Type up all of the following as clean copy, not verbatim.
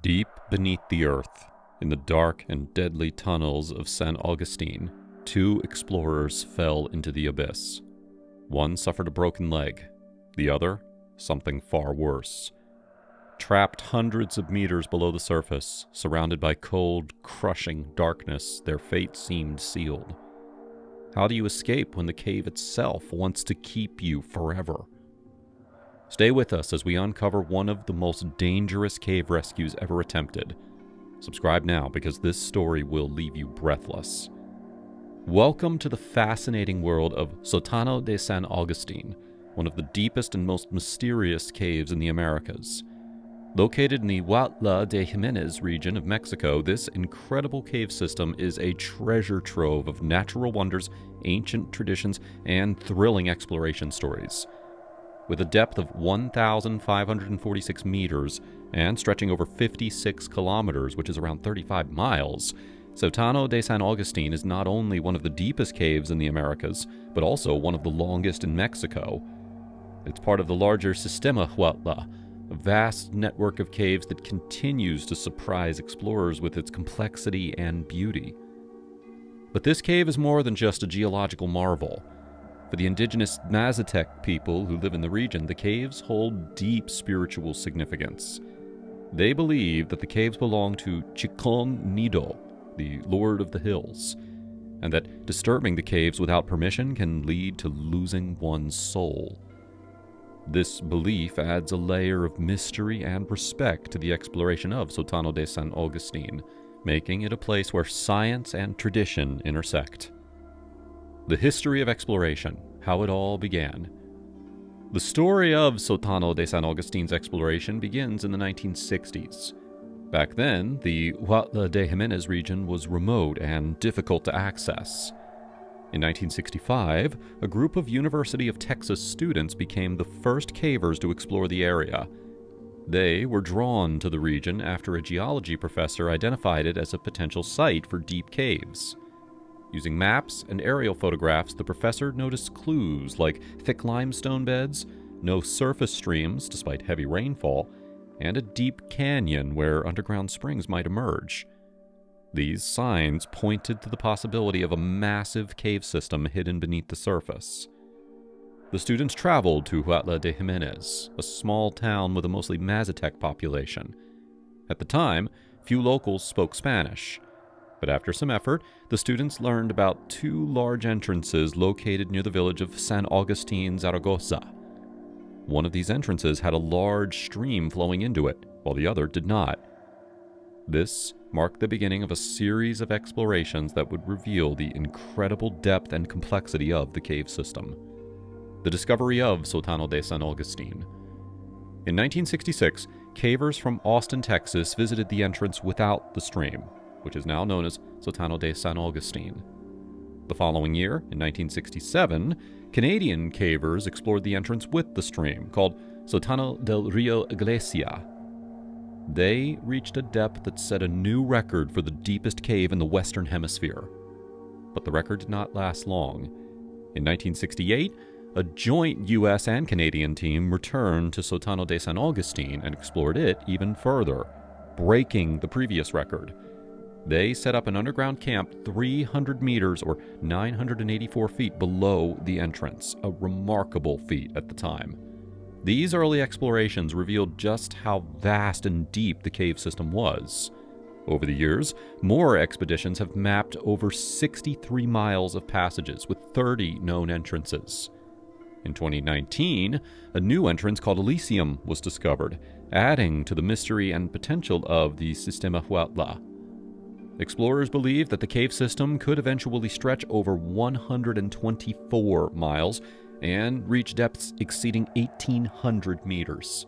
Deep beneath the earth, in the dark and deadly tunnels of San Agustin, two explorers fell into the abyss. One suffered a broken leg, the other, something far worse. Trapped hundreds of meters below the surface, surrounded by cold, crushing darkness, their fate seemed sealed. How do you escape when the cave itself wants to keep you forever? Stay with us as we uncover one of the most dangerous cave rescues ever attempted. Subscribe now because this story will leave you breathless. Welcome to the fascinating world of Sótano de San Agustin, one of the deepest and most mysterious caves in the Americas. Located in the Huautla de Jimenez region of Mexico, this incredible cave system is a treasure trove of natural wonders, ancient traditions, and thrilling exploration stories. With a depth of 1,546 meters and stretching over 56 kilometers, which is around 35 miles, Sótano de San Agustin is not only one of the deepest caves in the Americas, but also one of the longest in Mexico. It's part of the larger Sistema Huautla, a vast network of caves that continues to surprise explorers with its complexity and beauty. But this cave is more than just a geological marvel. For the indigenous Mazatec people who live in the region, the caves hold deep spiritual significance. They believe that the caves belong to Chicon Nido, the Lord of the Hills, and that disturbing the caves without permission can lead to losing one's soul. This belief adds a layer of mystery and respect to the exploration of Sótano de San Agustin, making it a place where science and tradition intersect. The history of exploration, how it all began. The story of Sótano de San Agustin's exploration begins in the 1960s. Back then, the Huautla de Jimenez region was remote and difficult to access. In 1965, a group of University of Texas students became the first cavers to explore the area. They were drawn to the region after a geology professor identified it as a potential site for deep caves. Using maps and aerial photographs, the professor noticed clues like thick limestone beds, no surface streams despite heavy rainfall, and a deep canyon where underground springs might emerge. These signs pointed to the possibility of a massive cave system hidden beneath the surface. The students traveled to Huautla de Jimenez, a small town with a mostly Mazatec population. At the time, few locals spoke Spanish. But after some effort, the students learned about two large entrances located near the village of San Agustin, Zaragoza. One of these entrances had a large stream flowing into it, while the other did not. This marked the beginning of a series of explorations that would reveal the incredible depth and complexity of the cave system. The discovery of Sótano de San Agustin. In 1966, cavers from Austin, Texas visited the entrance without the stream, which is now known as Sótano de San Agustin. The following year, in 1967, Canadian cavers explored the entrance with the stream, called Sótano del Rio Iglesia. They reached a depth that set a new record for the deepest cave in the Western Hemisphere. But the record did not last long. In 1968, a joint U.S. and Canadian team returned to Sótano de San Agustin and explored it even further, breaking the previous record. They set up an underground camp 300 meters or 984 feet below the entrance, a remarkable feat at the time. These early explorations revealed just how vast and deep the cave system was. Over the years, more expeditions have mapped over 63 miles of passages with 30 known entrances. In 2019, a new entrance called Elysium was discovered, adding to the mystery and potential of the Sistema Huautla. Explorers believe that the cave system could eventually stretch over 124 miles and reach depths exceeding 1,800 meters.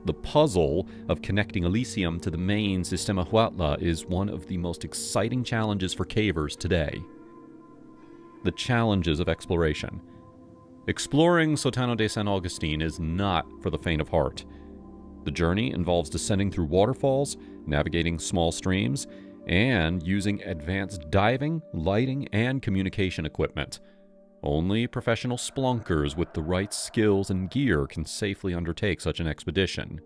The puzzle of connecting Elysium to the main Sistema Huautla is one of the most exciting challenges for cavers today. The challenges of exploration. Exploring Sótano de San Agustin is not for the faint of heart. The journey involves descending through waterfalls, navigating small streams, and using advanced diving, lighting, and communication equipment. Only professional splunkers with the right skills and gear can safely undertake such an expedition.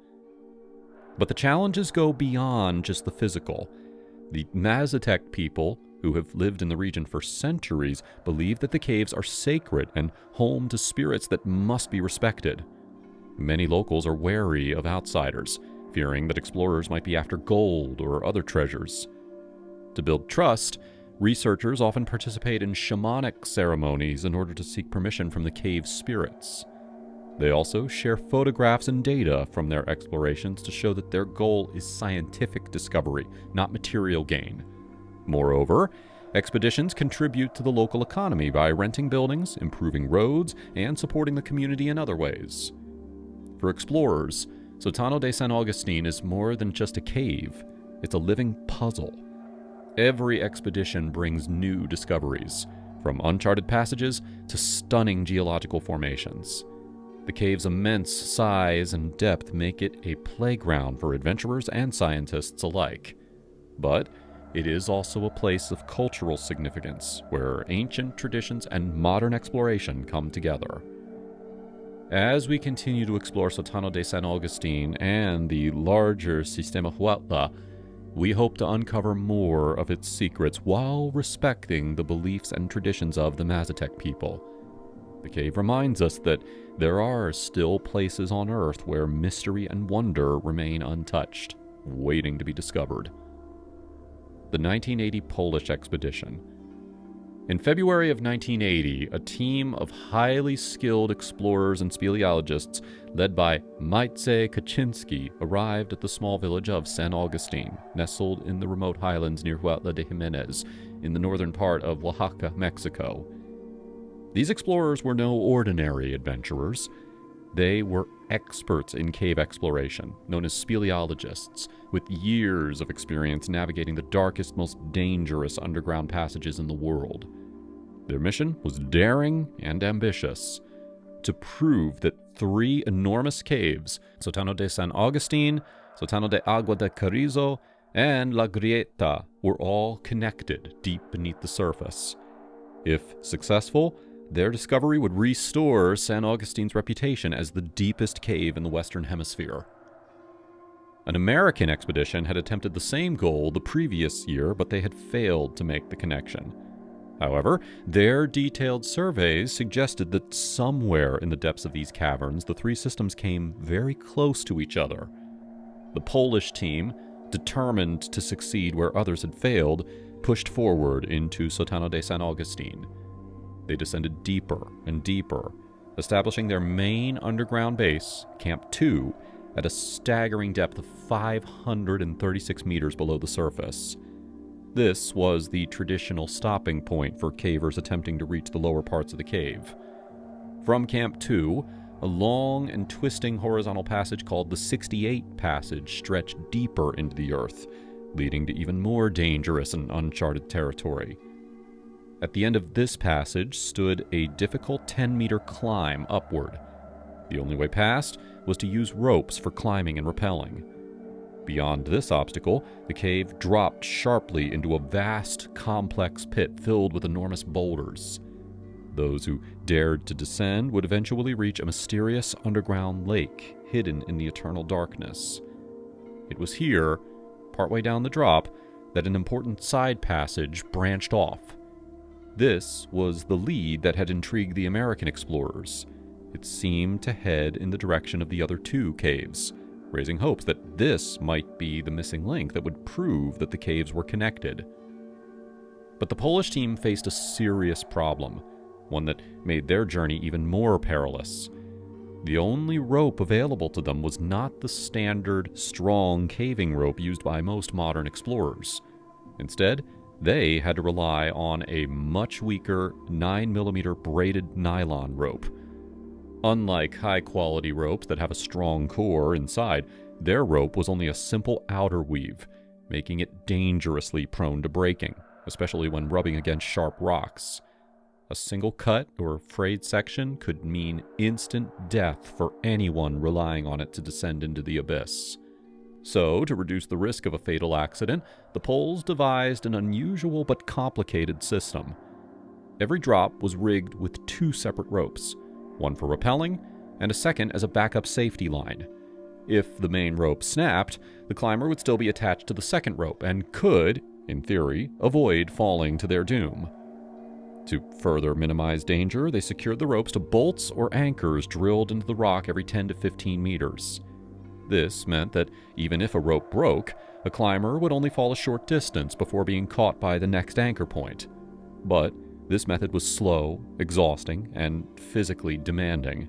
But the challenges go beyond just the physical. The Mazatec people, who have lived in the region for centuries, believe that the caves are sacred and home to spirits that must be respected. Many locals are wary of outsiders, fearing that explorers might be after gold or other treasures. To build trust, researchers often participate in shamanic ceremonies in order to seek permission from the cave spirits. They also share photographs and data from their explorations to show that their goal is scientific discovery, not material gain. Moreover, expeditions contribute to the local economy by renting buildings, improving roads, and supporting the community in other ways. For explorers, Sotano de San Agustin is more than just a cave. It's a living puzzle. Every expedition brings new discoveries, from uncharted passages to stunning geological formations. The cave's immense size and depth make it a playground for adventurers and scientists alike. But it is also a place of cultural significance, where ancient traditions and modern exploration come together. As we continue to explore Sotano de San Agustin and the larger Sistema Huautla, we hope to uncover more of its secrets while respecting the beliefs and traditions of the Mazatec people. The cave reminds us that there are still places on Earth where mystery and wonder remain untouched, waiting to be discovered. The 1980 Polish expedition. In February of 1980, a team of highly skilled explorers and speleologists led by Maciej Kaczynski arrived at the small village of San Agustin, nestled in the remote highlands near Huautla de Jimenez, in the northern part of Oaxaca, Mexico. These explorers were no ordinary adventurers. They were experts in cave exploration, known as speleologists, with years of experience navigating the darkest, most dangerous underground passages in the world. Their mission was daring and ambitious: to prove that three enormous caves, Sotano de San Agustin, Sotano de Agua de Carrizo, and La Grieta, were all connected deep beneath the surface. If successful, their discovery would restore San Agustin's reputation as the deepest cave in the Western Hemisphere. An American expedition had attempted the same goal the previous year, but they had failed to make the connection. However, their detailed surveys suggested that somewhere in the depths of these caverns, the three systems came very close to each other. The Polish team, determined to succeed where others had failed, pushed forward into Sotano de San Agustin. They descended deeper and deeper, establishing their main underground base, Camp 2, at a staggering depth of 536 meters below the surface. This was the traditional stopping point for cavers attempting to reach the lower parts of the cave. From Camp 2, a long and twisting horizontal passage called the 68 Passage stretched deeper into the earth, leading to even more dangerous and uncharted territory. At the end of this passage stood a difficult 10-meter climb upward. The only way past was to use ropes for climbing and rappelling. Beyond this obstacle, the cave dropped sharply into a vast, complex pit filled with enormous boulders. Those who dared to descend would eventually reach a mysterious underground lake hidden in the eternal darkness. It was here, partway down the drop, that an important side passage branched off. This was the lead that had intrigued the American explorers. It seemed to head in the direction of the other two caves, raising hopes that this might be the missing link that would prove that the caves were connected. But the Polish team faced a serious problem, one that made their journey even more perilous. The only rope available to them was not the standard, strong caving rope used by most modern explorers. Instead, they had to rely on a much weaker 9mm braided nylon rope. Unlike high-quality ropes that have a strong core inside, their rope was only a simple outer weave, making it dangerously prone to breaking, especially when rubbing against sharp rocks. A single cut or frayed section could mean instant death for anyone relying on it to descend into the abyss. So, to reduce the risk of a fatal accident, the Poles devised an unusual but complicated system. Every drop was rigged with two separate ropes, one for rappelling and a second as a backup safety line. If the main rope snapped, the climber would still be attached to the second rope and could, in theory, avoid falling to their doom. To further minimize danger, they secured the ropes to bolts or anchors drilled into the rock every 10 to 15 meters. This meant that even if a rope broke, a climber would only fall a short distance before being caught by the next anchor point. But this method was slow, exhausting, and physically demanding.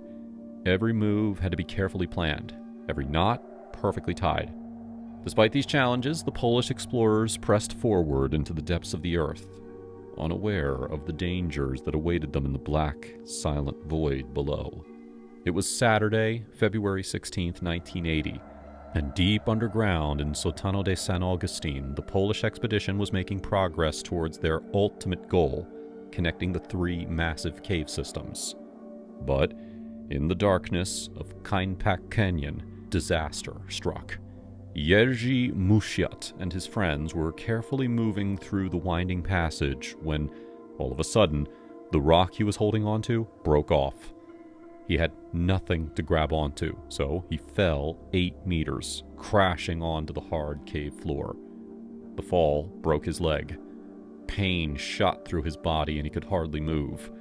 Every move had to be carefully planned, every knot perfectly tied. Despite these challenges, the Polish explorers pressed forward into the depths of the earth, unaware of the dangers that awaited them in the black, silent void below. It was Saturday, February 16, 1980, and deep underground in Sotano de San Agustin, the Polish expedition was making progress towards their ultimate goal, connecting the three massive cave systems. But in the darkness of Kainpak Canyon, disaster struck. Jerzy Musiat and his friends were carefully moving through the winding passage when, all of a sudden, the rock he was holding onto broke off. He had nothing to grab onto, so he fell 8 meters, crashing onto the hard cave floor. The fall broke his leg. Pain shot through his body and he could hardly move.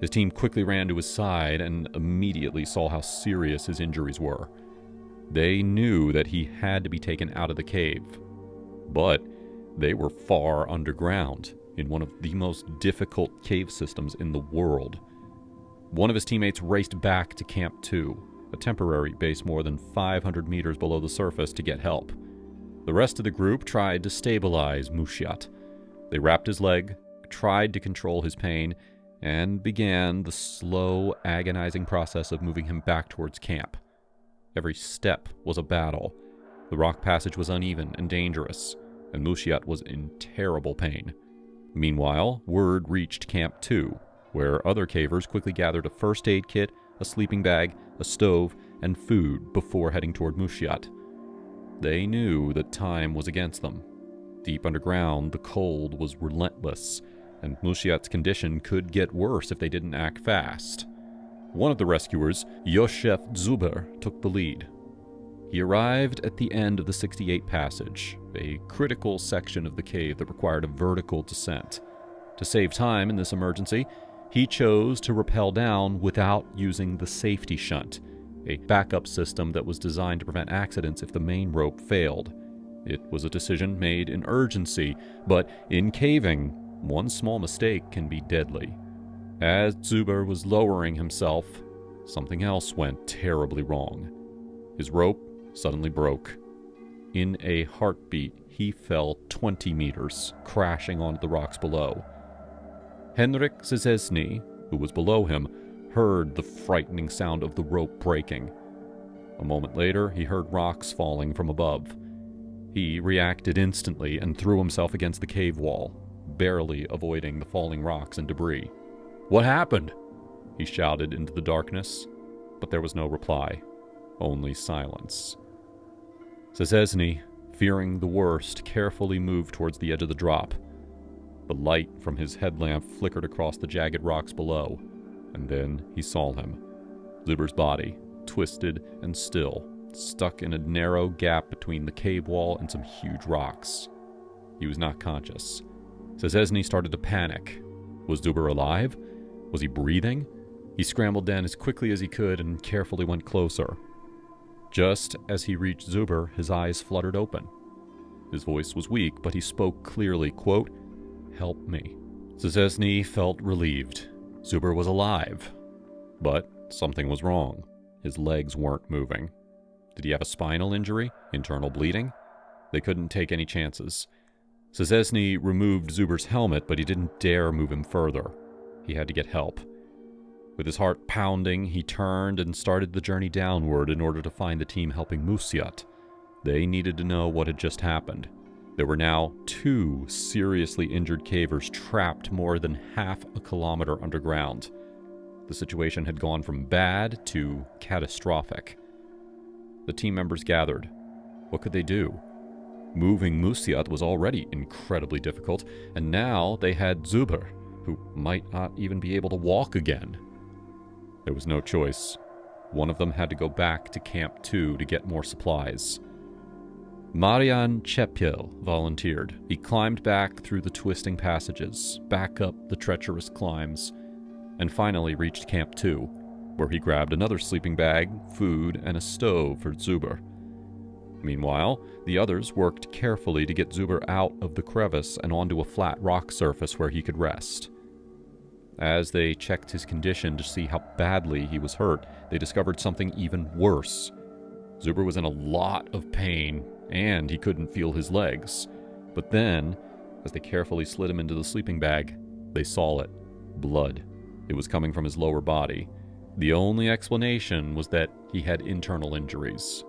His team quickly ran to his side and immediately saw how serious his injuries were. They knew that he had to be taken out of the cave, but they were far underground in one of the most difficult cave systems in the world. One of his teammates raced back to Camp 2, a temporary base more than 500 meters below the surface, to get help. The rest of the group tried to stabilize Musiat. They wrapped his leg, tried to control his pain, and began the slow, agonizing process of moving him back towards camp. Every step was a battle. The rock passage was uneven and dangerous, and Musiat was in terrible pain. Meanwhile, word reached Camp 2, where other cavers quickly gathered a first aid kit, a sleeping bag, a stove, and food before heading toward Musiat. They knew that time was against them. Deep underground, the cold was relentless, and Musiat's condition could get worse if they didn't act fast. One of the rescuers, Józef Zuber, took the lead. He arrived at the end of the 68 passage, a critical section of the cave that required a vertical descent. To save time in this emergency, he chose to rappel down without using the safety shunt, a backup system that was designed to prevent accidents if the main rope failed. It was a decision made in urgency, but in caving, one small mistake can be deadly. As Zuber was lowering himself, something else went terribly wrong. His rope suddenly broke. In a heartbeat, he fell 20 meters, crashing onto the rocks below. Henryk Szczesny, who was below him, heard the frightening sound of the rope breaking. A moment later, he heard rocks falling from above. He reacted instantly and threw himself against the cave wall, barely avoiding the falling rocks and debris. "What happened?" he shouted into the darkness, but there was no reply, only silence. Szczesny, fearing the worst, carefully moved towards the edge of the drop. The light from his headlamp flickered across the jagged rocks below, and then he saw him. Zuber's body, twisted and still, stuck in a narrow gap between the cave wall and some huge rocks. He was not conscious. Szczesny started to panic. Was Zuber alive? Was he breathing? He scrambled down as quickly as he could and carefully went closer. Just as he reached Zuber, his eyes fluttered open. His voice was weak, but he spoke clearly, quote, "Help me." Szczesny felt relieved. Zuber was alive. But something was wrong. His legs weren't moving. Did he have a spinal injury? Internal bleeding? They couldn't take any chances. Szczesny removed Zuber's helmet, but he didn't dare move him further. He had to get help. With his heart pounding, he turned and started the journey downward in order to find the team helping Musiat. They needed to know what had just happened. There were now 2 seriously injured cavers trapped more than half a kilometer underground. The situation had gone from bad to catastrophic. The team members gathered. What could they do? Moving Musiat was already incredibly difficult, and now they had Zuber, who might not even be able to walk again. There was no choice. One of them had to go back to Camp 2 to get more supplies. Marian Chepil volunteered. He climbed back through the twisting passages, back up the treacherous climbs, and finally reached Camp 2, where he grabbed another sleeping bag, food, and a stove for Zuber. Meanwhile, the others worked carefully to get Zuber out of the crevice and onto a flat rock surface where he could rest. As they checked his condition to see how badly he was hurt, they discovered something even worse. Zuber was in a lot of pain, and he couldn't feel his legs. But then, as they carefully slid him into the sleeping bag, they saw it. Blood. It was coming from his lower body. The only explanation was that he had internal injuries.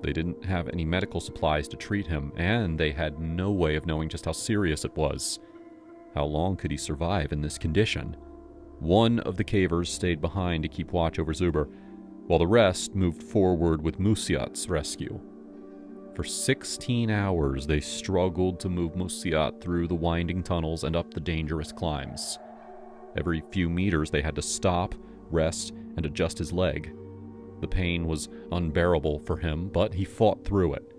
They didn't have any medical supplies to treat him, and they had no way of knowing just how serious it was. How long could he survive in this condition? One of the cavers stayed behind to keep watch over Zuber, while the rest moved forward with Musiat's rescue. For 16 hours, they struggled to move Musiat through the winding tunnels and up the dangerous climbs. Every few meters, they had to stop, rest, and adjust his leg. The pain was unbearable for him, but he fought through it.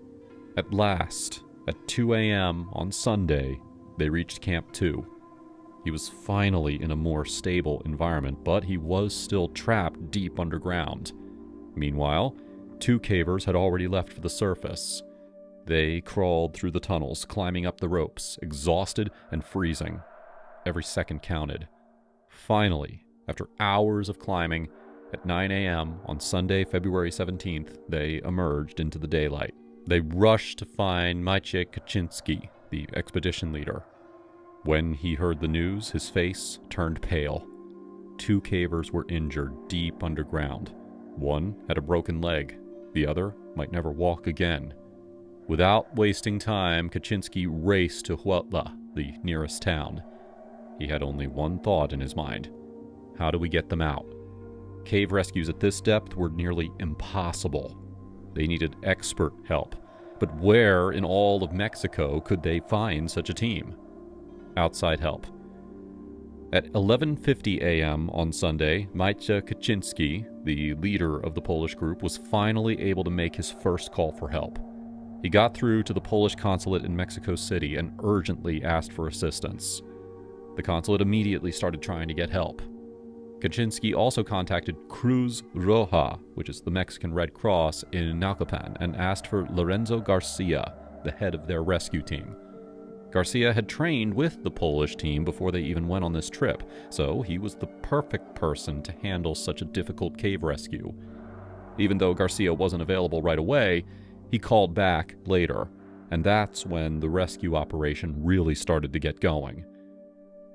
At last, at 2 a.m. on Sunday, they reached Camp 2. He was finally in a more stable environment, but he was still trapped deep underground. Meanwhile, 2 cavers had already left for the surface. They crawled through the tunnels, climbing up the ropes, exhausted and freezing. Every second counted. Finally, after hours of climbing, at 9 a.m. on Sunday, February 17th, they emerged into the daylight. They rushed to find Maciej Kaczynski, the expedition leader. When he heard the news, his face turned pale. 2 cavers were injured deep underground. One had a broken leg. The other might never walk again. Without wasting time, Kaczynski raced to Huautla, the nearest town. He had only one thought in his mind. How do we get them out? Cave rescues at this depth were nearly impossible. They needed expert help. But where in all of Mexico could they find such a team? Outside help. At 11:50 a.m. on Sunday, Maciej Kaczynski, the leader of the Polish group, was finally able to make his first call for help. He got through to the Polish consulate in Mexico City and urgently asked for assistance. The consulate immediately started trying to get help. Kaczynski also contacted Cruz Roja, which is the Mexican Red Cross in Naucalpan, and asked for Lorenzo Garcia, the head of their rescue team. Garcia had trained with the Polish team before they even went on this trip, so he was the perfect person to handle such a difficult cave rescue. Even though Garcia wasn't available right away, he called back later, and that's when the rescue operation really started to get going.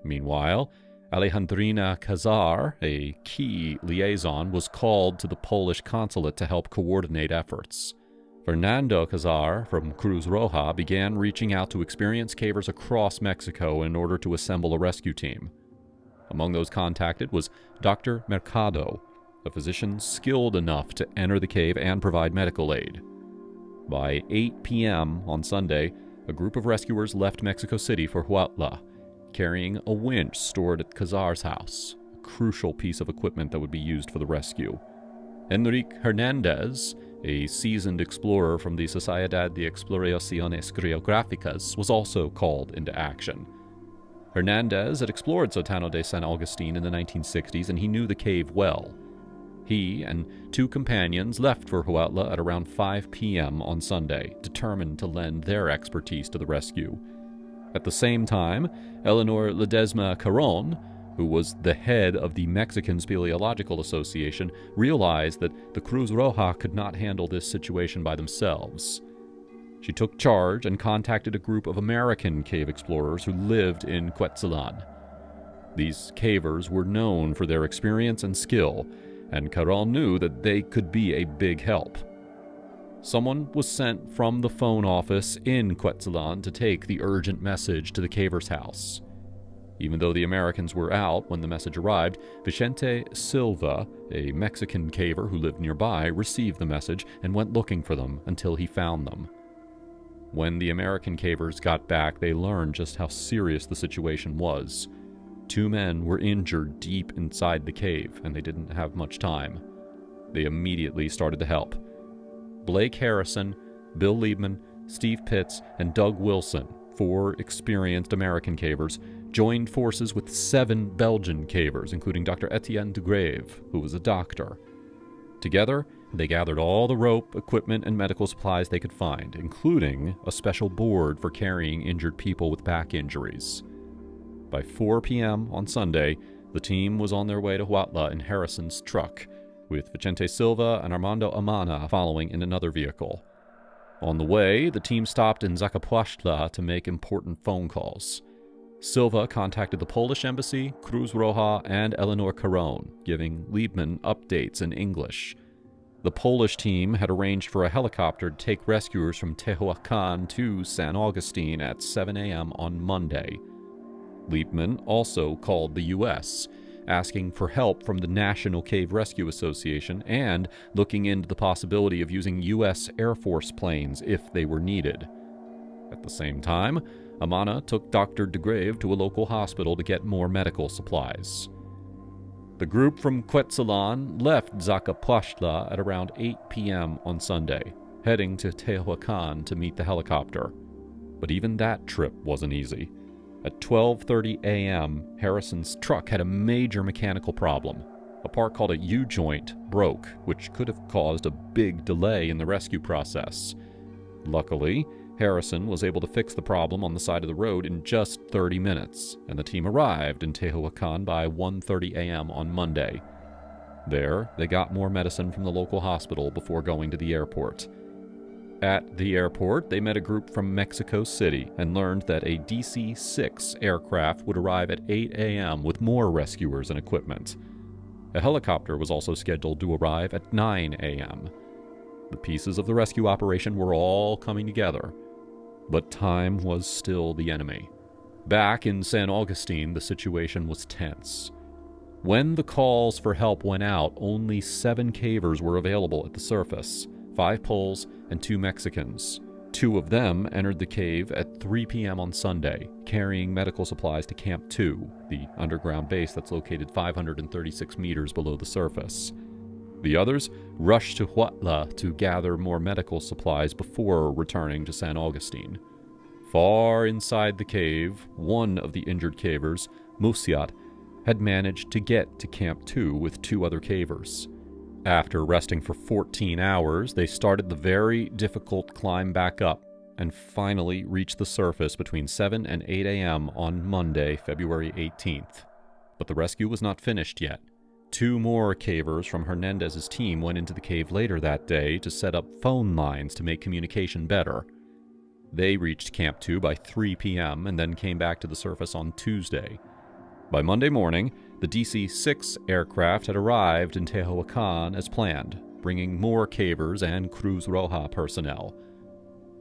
Meanwhile, Alejandrina Kazar, a key liaison, was called to the Polish consulate to help coordinate efforts. Fernando Kazar from Cruz Roja began reaching out to experienced cavers across Mexico in order to assemble a rescue team. Among those contacted was Dr. Mercado, a physician skilled enough to enter the cave and provide medical aid. By 8 p.m. on Sunday, a group of rescuers left Mexico City for Huautla, carrying a winch stored at Kazar's house, a crucial piece of equipment that would be used for the rescue. Enrique Hernandez, a seasoned explorer from the Sociedad de Exploraciones Geográficas, was also called into action. Hernandez had explored Sotano de San Agustin in the 1960s, and he knew the cave well. He and 2 companions left for Huautla at around 5 p.m. on Sunday, determined to lend their expertise to the rescue. At the same time, Eleanor Ledesma Caron, who was the head of the Mexican Speleological Association, realized that the Cruz Roja could not handle this situation by themselves. She took charge and contacted a group of American cave explorers who lived in Quetzalan. These cavers were known for their experience and skill, and Caron knew that they could be a big help. Someone was sent from the phone office in Quetzalan to take the urgent message to the caver's house. Even though the Americans were out when the message arrived, Vicente Silva, a Mexican caver who lived nearby, received the message and went looking for them until he found them. When the American cavers got back, they learned just how serious the situation was. 2 men were injured deep inside the cave, and they didn't have much time. They immediately started to help. Blake Harrison, Bill Liebman, Steve Pitts, and Doug Wilson, 4 experienced American cavers, joined forces with 7 Belgian cavers, including Dr. Etienne de Grave, who was a doctor. Together, they gathered all the rope, equipment, and medical supplies they could find, including a special board for carrying injured people with back injuries. By 4 p.m. on Sunday, the team was on their way to Huautla in Harrison's truck, with Vicente Silva and Armando Amana following in another vehicle. On the way, the team stopped in Zacapuaxtla to make important phone calls. Silva contacted the Polish Embassy, Cruz Roja, and Eleanor Caron, giving Liebman updates in English. The Polish team had arranged for a helicopter to take rescuers from Tehuacan to San Augustine at 7 a.m. on Monday. Liebman also called the U.S., asking for help from the National Cave Rescue Association and looking into the possibility of using U.S. Air Force planes if they were needed. At the same time, Amana took Dr. de Grave to a local hospital to get more medical supplies. The group from Quetzalan left Zacapuaxtla at around 8 p.m. on Sunday, heading to Tehuacan to meet the helicopter. But even that trip wasn't easy. At 12:30 a.m., Harrison's truck had a major mechanical problem. A part called a U-joint broke, which could have caused a big delay in the rescue process. Luckily, Harrison was able to fix the problem on the side of the road in just 30 minutes, and the team arrived in Tehuacan by 1:30 a.m. on Monday. There, they got more medicine from the local hospital before going to the airport. At the airport, they met a group from Mexico City and learned that a DC-6 aircraft would arrive at 8 a.m. with more rescuers and equipment. A helicopter was also scheduled to arrive at 9 a.m. The pieces of the rescue operation were all coming together, but time was still the enemy. Back in San Augustine, the situation was tense. When the calls for help went out, only 7 cavers were available at the surface, 5 Poles and 2 Mexicans. 2 of them entered the cave at 3 p.m. on Sunday, carrying medical supplies to Camp 2, the underground base that's located 536 meters below the surface. The others rushed to Huautla to gather more medical supplies before returning to San Augustine. Far inside the cave, one of the injured cavers, Musiat, had managed to get to Camp 2 with 2 other cavers. After resting for 14 hours, they started the very difficult climb back up and finally reached the surface between 7 and 8 a.m. on Monday, February 18th. But the rescue was not finished yet. 2 more cavers from Hernandez's team went into the cave later that day to set up phone lines to make communication better. They reached Camp 2 by 3 p.m. and then came back to the surface on Tuesday. By Monday morning, the DC-6 aircraft had arrived in Tehuacan as planned, bringing more cavers and Cruz Roja personnel.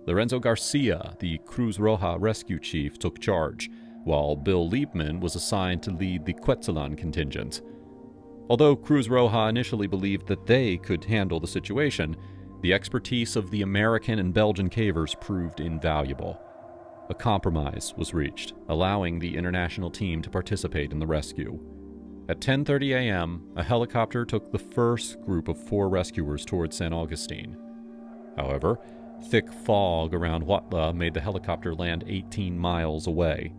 Lorenzo Garcia, the Cruz Roja rescue chief, took charge, while Bill Liebman was assigned to lead the Quetzalan contingent. Although Cruz Roja initially believed that they could handle the situation, the expertise of the American and Belgian cavers proved invaluable. A compromise was reached, allowing the international team to participate in the rescue. At 10:30 a.m., a helicopter took the first group of 4 rescuers towards San Augustine. However, thick fog around Huautla made the helicopter land 18 miles away.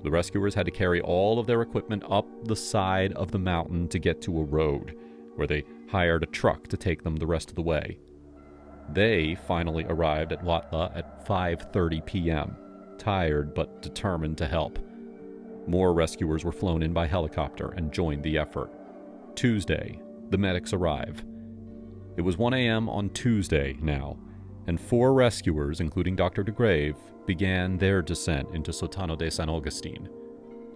The rescuers had to carry all of their equipment up the side of the mountain to get to a road, where they hired a truck to take them the rest of the way. They finally arrived at Huautla at 5:30 p.m., tired but determined to help. More rescuers were flown in by helicopter and joined the effort. Tuesday, the medics arrive. It was 1 a.m. on Tuesday now, and 4 rescuers, including Dr. de Grave, began their descent into Sotano de San Augustine.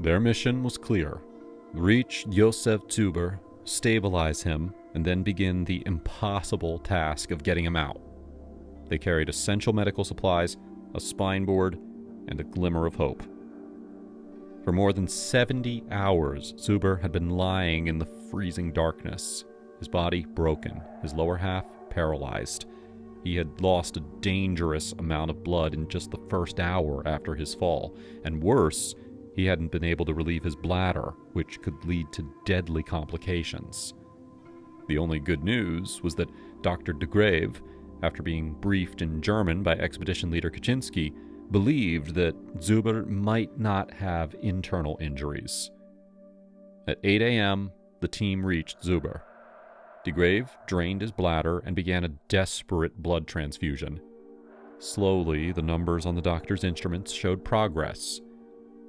Their mission was clear: reach Josef Zuber, stabilize him, and then begin the impossible task of getting him out. They carried essential medical supplies, a spine board, and a glimmer of hope. For more than 70 hours, Zuber had been lying in the freezing darkness, his body broken, his lower half paralyzed. He had lost a dangerous amount of blood in just the first hour after his fall, and worse, he hadn't been able to relieve his bladder, which could lead to deadly complications. The only good news was that Dr. de Grave, after being briefed in German by expedition leader Kaczynski, believed that Zuber might not have internal injuries. At 8 a.m., the team reached Zuber. De Grave drained his bladder and began a desperate blood transfusion. Slowly, the numbers on the doctor's instruments showed progress.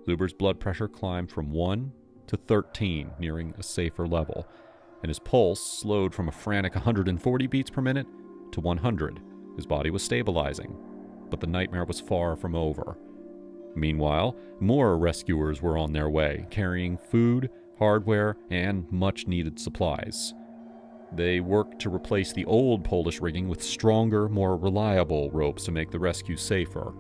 Zuber's blood pressure climbed from 1 to 13, nearing a safer level, and his pulse slowed from a frantic 140 beats per minute to 100. His body was stabilizing, but the nightmare was far from over. Meanwhile, more rescuers were on their way, carrying food, hardware, and much-needed supplies. They worked to replace the old Polish rigging with stronger, more reliable ropes to make the rescue safer.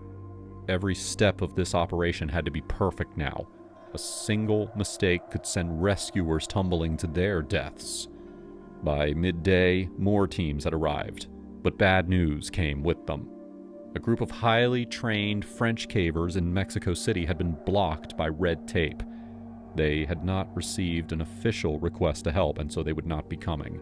Every step of this operation had to be perfect now. A single mistake could send rescuers tumbling to their deaths. By midday, more teams had arrived, but bad news came with them. A group of highly trained French cavers in Mexico City had been blocked by red tape. They had not received an official request to help, and so they would not be coming.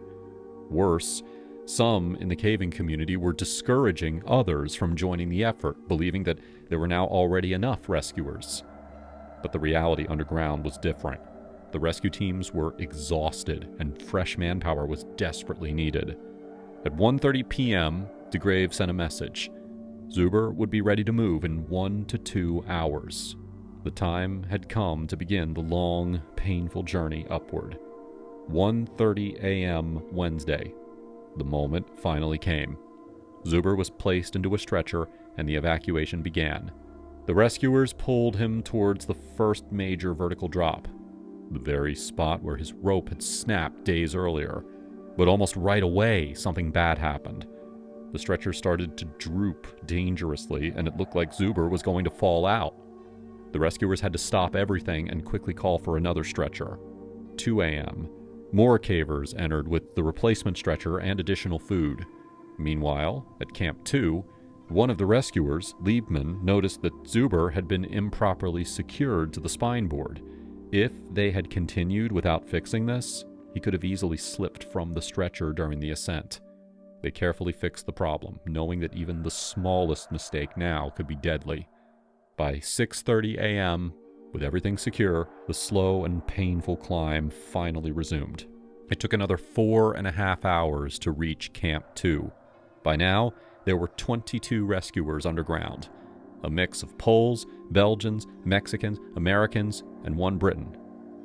Worse, some in the caving community were discouraging others from joining the effort, believing that there were now already enough rescuers. But the reality underground was different. The rescue teams were exhausted, and fresh manpower was desperately needed. At 1:30 p.m., de Grave sent a message. Zuber would be ready to move in 1 to 2 hours. The time had come to begin the long, painful journey upward. 1:30 a.m. Wednesday. The moment finally came. Zuber was placed into a stretcher, and the evacuation began. The rescuers pulled him towards the first major vertical drop, the very spot where his rope had snapped days earlier. But almost right away, something bad happened. The stretcher started to droop dangerously, and it looked like Zuber was going to fall out. The rescuers had to stop everything and quickly call for another stretcher. 2 a.m. More cavers entered with the replacement stretcher and additional food. Meanwhile, at Camp 2, one of the rescuers, Liebman, noticed that Zuber had been improperly secured to the spine board. If they had continued without fixing this, he could have easily slipped from the stretcher during the ascent. They carefully fixed the problem, knowing that even the smallest mistake now could be deadly. By 6:30 a.m., with everything secure, the slow and painful climb finally resumed. It took another 4.5 hours to reach Camp 2. By now, there were 22 rescuers underground, a mix of Poles, Belgians, Mexicans, Americans, and one Briton.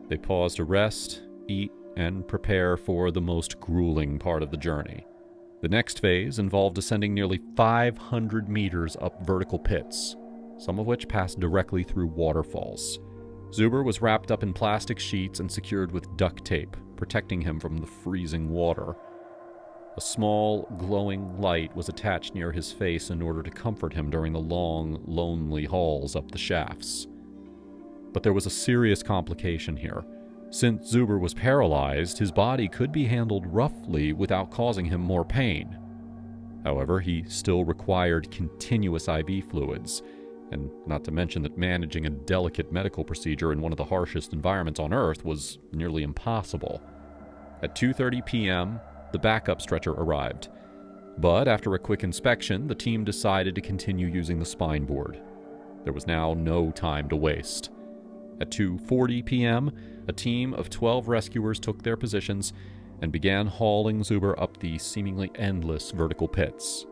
They paused to rest, eat, and prepare for the most grueling part of the journey. The next phase involved ascending nearly 500 meters up vertical pits, some of which passed directly through waterfalls. Zuber was wrapped up in plastic sheets and secured with duct tape, protecting him from the freezing water. A small, glowing light was attached near his face in order to comfort him during the long, lonely hauls up the shafts. But there was a serious complication here. Since Zuber was paralyzed, his body could be handled roughly without causing him more pain. However, he still required continuous IV fluids, and not to mention that managing a delicate medical procedure in one of the harshest environments on Earth was nearly impossible. At 2:30 p.m., the backup stretcher arrived. But after a quick inspection, the team decided to continue using the spine board. There was now no time to waste. At 2:40 p.m., a team of 12 rescuers took their positions and began hauling Zuber up the seemingly endless vertical pits.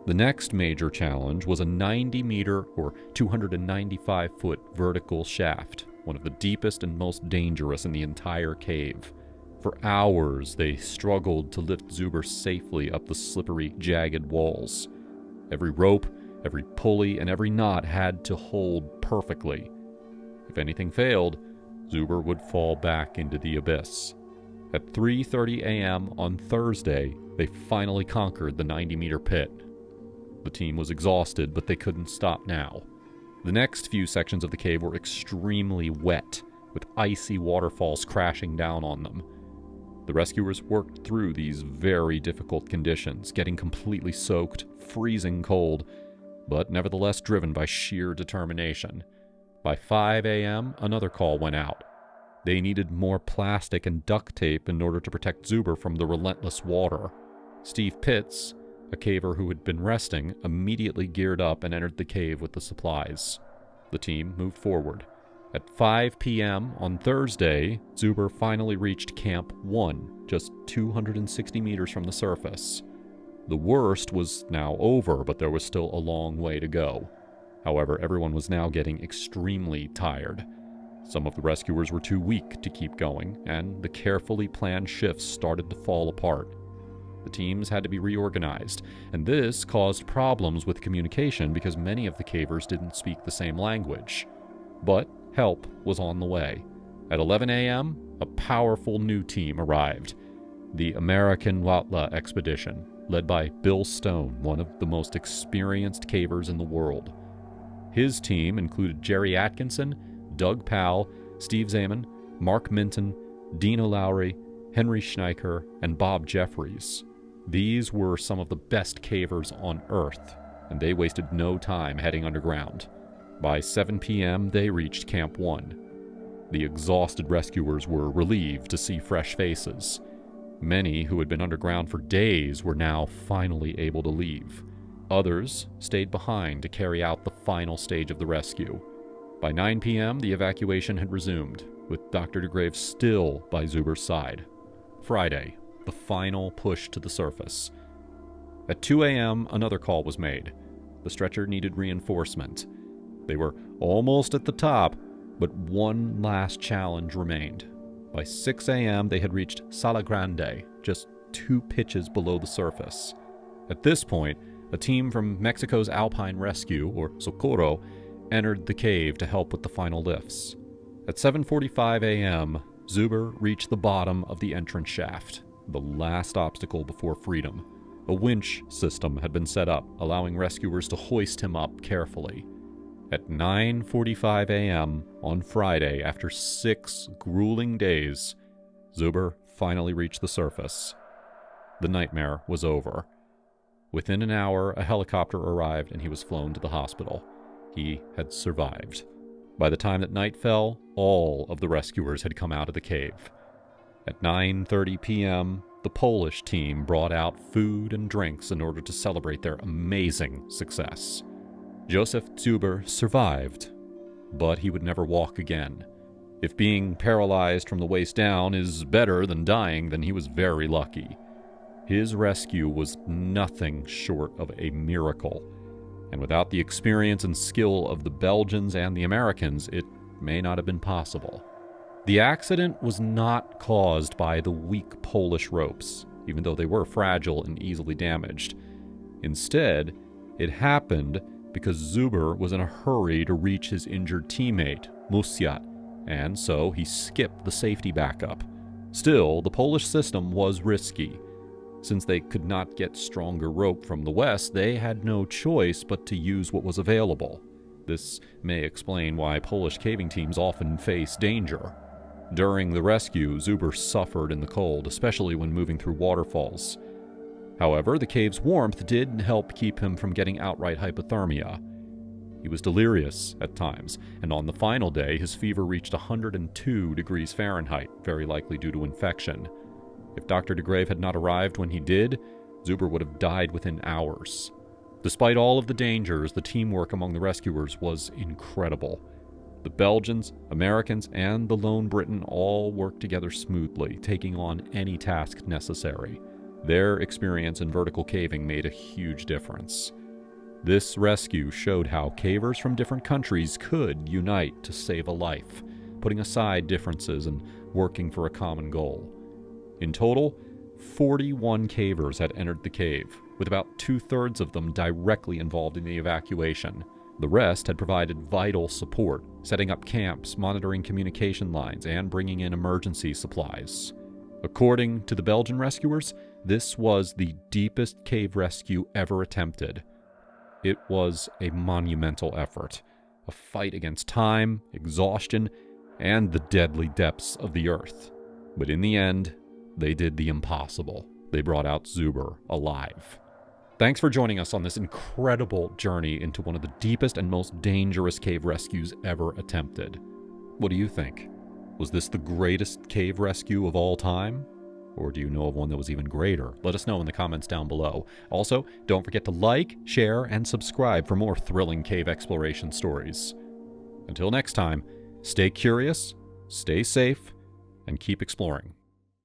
The next major challenge was a 90-meter or 295-foot vertical shaft, one of the deepest and most dangerous in the entire cave. For hours, they struggled to lift Zuber safely up the slippery, jagged walls. Every rope, every pulley, and every knot had to hold perfectly. If anything failed, Zuber would fall back into the abyss. At 3:30 a.m. on Thursday, they finally conquered the 90-meter pit. The team was exhausted, but they couldn't stop now. The next few sections of the cave were extremely wet, with icy waterfalls crashing down on them. The rescuers worked through these very difficult conditions, getting completely soaked, freezing cold, but nevertheless driven by sheer determination. By 5 a.m., another call went out. They needed more plastic and duct tape in order to protect Zuber from the relentless water. Steve Pitts, a caver who had been resting, immediately geared up and entered the cave with the supplies. The team moved forward. At 5 p.m. on Thursday, Zuber finally reached Camp 1, just 260 meters from the surface. The worst was now over, but there was still a long way to go. However, everyone was now getting extremely tired. Some of the rescuers were too weak to keep going, and the carefully planned shifts started to fall apart. The teams had to be reorganized, and this caused problems with communication because many of the cavers didn't speak the same language. But help was on the way. At 11 a.m., a powerful new team arrived. The American Watla expedition, led by Bill Stone, one of the most experienced cavers in the world. His team included Jerry Atkinson, Doug Powell, Steve Zaman, Mark Minton, Dino Lowry, Henry Schneiker, and Bob Jeffries. These were some of the best cavers on Earth, and they wasted no time heading underground. By 7 p.m., they reached Camp 1. The exhausted rescuers were relieved to see fresh faces. Many who had been underground for days were now finally able to leave. Others stayed behind to carry out the final stage of the rescue. By 9 p.m., the evacuation had resumed, with Dr. DeGrave still by Zuber's side. Friday, the final push to the surface. At 2 a.m., another call was made. The stretcher needed reinforcement. They were almost at the top, but one last challenge remained. By 6 a.m., they had reached Sala Grande, just 2 pitches below the surface. At this point, a team from Mexico's Alpine Rescue, or Socorro, entered the cave to help with the final lifts. At 7:45 a.m., Zuber reached the bottom of the entrance shaft, the last obstacle before freedom. A winch system had been set up, allowing rescuers to hoist him up carefully. At 9:45 a.m. on Friday, after 6 grueling days, Zuber finally reached the surface. The nightmare was over. Within an hour, a helicopter arrived and he was flown to the hospital. He had survived. By the time that night fell, all of the rescuers had come out of the cave. At 9:30 p.m., the Polish team brought out food and drinks in order to celebrate their amazing success. Joseph Zuber survived, but he would never walk again. If being paralyzed from the waist down is better than dying, then he was very lucky. His rescue was nothing short of a miracle, and without the experience and skill of the Belgians and the Americans, it may not have been possible. The accident was not caused by the weak Polish ropes, even though they were fragile and easily damaged. Instead, it happened because Zuber was in a hurry to reach his injured teammate, Musiat, and so he skipped the safety backup. Still, the Polish system was risky. Since they could not get stronger rope from the west, they had no choice but to use what was available. This may explain why Polish caving teams often face danger. During the rescue, Zuber suffered in the cold, especially when moving through waterfalls. However, the cave's warmth did help keep him from getting outright hypothermia. He was delirious at times, and on the final day, his fever reached 102 degrees Fahrenheit, very likely due to infection. If Dr. DeGrave had not arrived when he did, Zuber would have died within hours. Despite all of the dangers, the teamwork among the rescuers was incredible. The Belgians, Americans, and the lone Briton all worked together smoothly, taking on any task necessary. Their experience in vertical caving made a huge difference. This rescue showed how cavers from different countries could unite to save a life, putting aside differences and working for a common goal. In total, 41 cavers had entered the cave, with about 2/3 of them directly involved in the evacuation. The rest had provided vital support, setting up camps, monitoring communication lines, and bringing in emergency supplies. According to the Belgian rescuers, this was the deepest cave rescue ever attempted. It was a monumental effort, a fight against time, exhaustion, and the deadly depths of the earth. But in the end, they did the impossible. They brought out Zuber alive. Thanks for joining us on this incredible journey into one of the deepest and most dangerous cave rescues ever attempted. What do you think? Was this the greatest cave rescue of all time? Or do you know of one that was even greater? Let us know in the comments down below. Also, don't forget to like, share, and subscribe for more thrilling cave exploration stories. Until next time, stay curious, stay safe, and keep exploring.